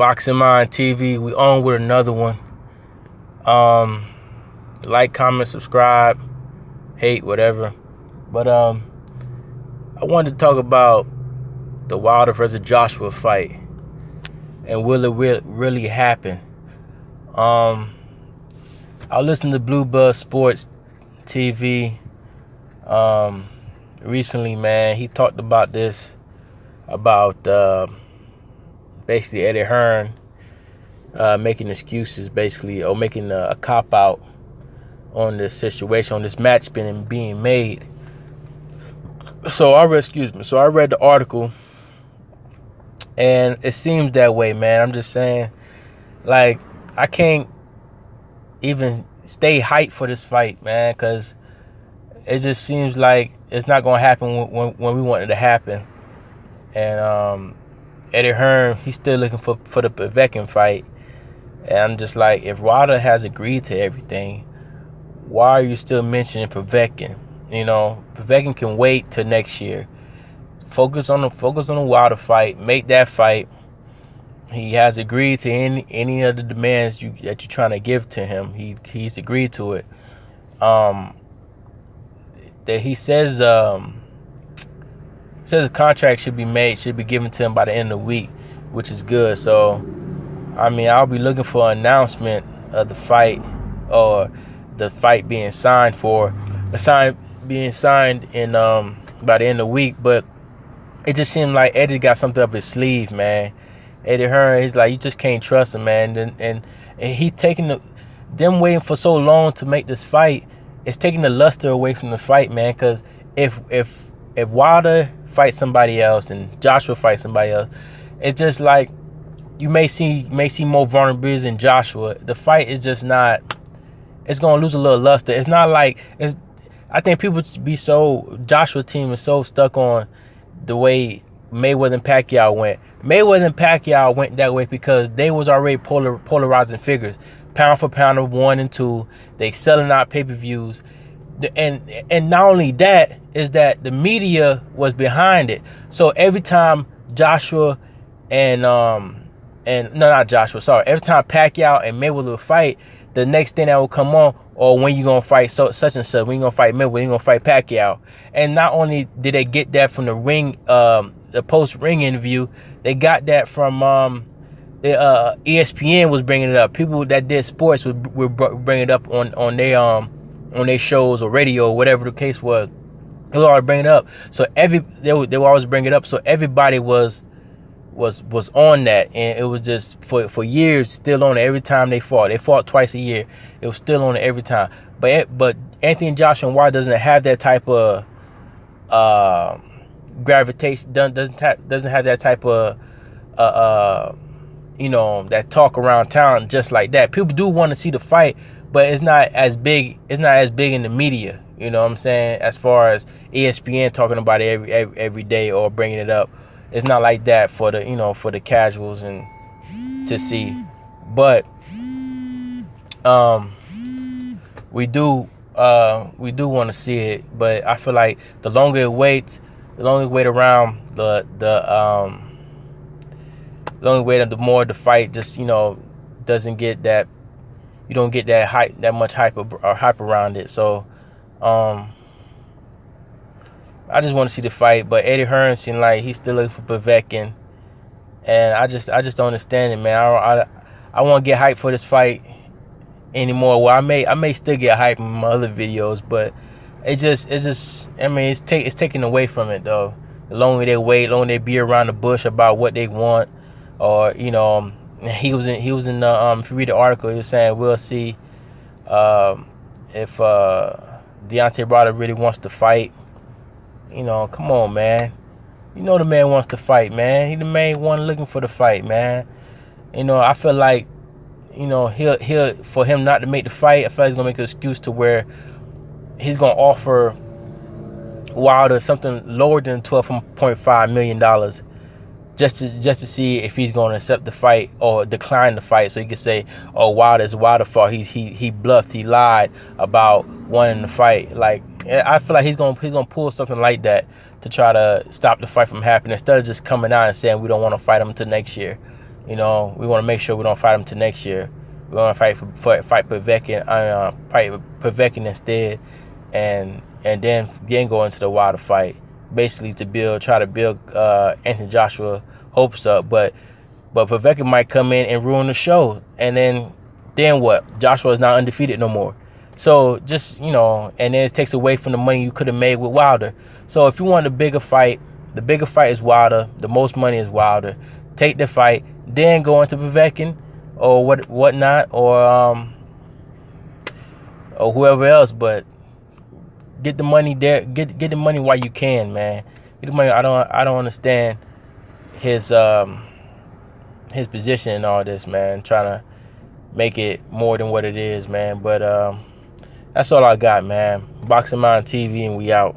Boxing Mind TV. We on with another one. Like, comment, subscribe, hate, whatever. But I wanted to talk about the Wilder versus Joshua fight, and will it really happen? I listened to Blue Buzz Sports TV recently, man. He talked about this, about basically Eddie Hearn making excuses, basically, or making a cop out on this situation, on this match being made. So I read the article, and it seems that way, man. I'm just saying, like, I can't even stay hyped for this fight, man, because it just seems like it's not gonna happen when we want it to happen. And Eddie Hearn, he's still looking for the Povetkin fight, and I'm just like, if Wilder has agreed to everything, why are you still mentioning Povetkin? You know, Povetkin can wait till next year. Focus on the Wilder fight. Make that fight. He has agreed to any of the demands that you're trying to give to him. He's agreed to it. That he says a contract should be given to him by the end of the week, which is good. So, I mean, I'll be looking for an announcement of the fight, or the fight being signed in by the end of the week. But it just seemed like Eddie got something up his sleeve, man. Eddie Hearn, he's like, you just can't trust him, man. And he taking them waiting for so long to make this fight. It's taking the luster away from the fight, man. Because if Wilder fights somebody else and Joshua fights somebody else, it's just like you may see more vulnerabilities in Joshua. The fight is just not. It's gonna lose a little luster. It's not like it's. I think people be so, Joshua team is so stuck on the way Mayweather and Pacquiao went. Mayweather and Pacquiao went that way because they was already polarizing figures. Pound for pound of 1 and 2. They selling out pay-per-views. And not only that, is that the media was behind it. So every time Joshua every time Pacquiao and Mayweather would fight, the next thing that would come on, or when you gonna fight such and such, when you gonna fight Mayweather, when you gonna fight Pacquiao. And not only did they get that from the ring, the post-ring interview, they got that from ESPN was bringing it up. People that did sports would bring it up on their shows or radio or whatever the case was. They would always bring it up. So they would always bring it up. So everybody was on that, and it was just for years still on it. Every time they fought twice a year. It was still on it every time. But Anthony Joshua and Wilder doesn't have that type of gravitation. Doesn't have that type of that talk around town just like that. People do want to see the fight, but it's not as big. It's not as big in the media. You know what I'm saying? As far as ESPN talking about it every day or bringing it up. It's not like that for the casuals and to see. But we do want to see it. But I feel like the longer you wait around, the more the fight just doesn't get that. You don't get that hype, that much hype around it. So I just want to see the fight, but Eddie Hearn seemed like he's still looking for Povetkin, and I just don't understand it, man. I won't get hyped for this fight anymore. Well, I may still get hyped in my other videos, but it's just I mean, it's taken away from it though. The longer they wait, the longer they be around the bush about what they want, or he was in the if you read the article, he was saying we'll see if Deontay Wilder really wants to fight. Come on, man. The man wants to fight, man. He the main one looking for the fight, man. I feel like, he'll for him not to make the fight, I feel like he's gonna make an excuse to where he's gonna offer Wilder something lower than $12.5 million just to see if he's gonna accept the fight or decline the fight, so he can say, oh, Wilder's fault. He bluffed, he lied about wanting the fight. Like, I feel like he's gonna pull something like that to try to stop the fight from happening, instead of just coming out and saying we don't want to fight him until next year. You know, we want to make sure we don't fight him till next year. We want to fight Povetkin, instead, and then go into the Wilder fight, basically to try to build Anthony Joshua hopes up. But Povetkin might come in and ruin the show, and then what? Joshua is not undefeated no more. So just, you know, and then it takes away from the money you could have made with Wilder. So if you want a bigger fight, the bigger fight is Wilder. The most money is Wilder. Take the fight, then go into Povetkin or whatnot, or whoever else. But get the money there. Get the money while you can, man. Get the money. I don't understand his position and all this, man. Trying to make it more than what it is, man. But that's all I got, man. Boxing Mind TV, and we out.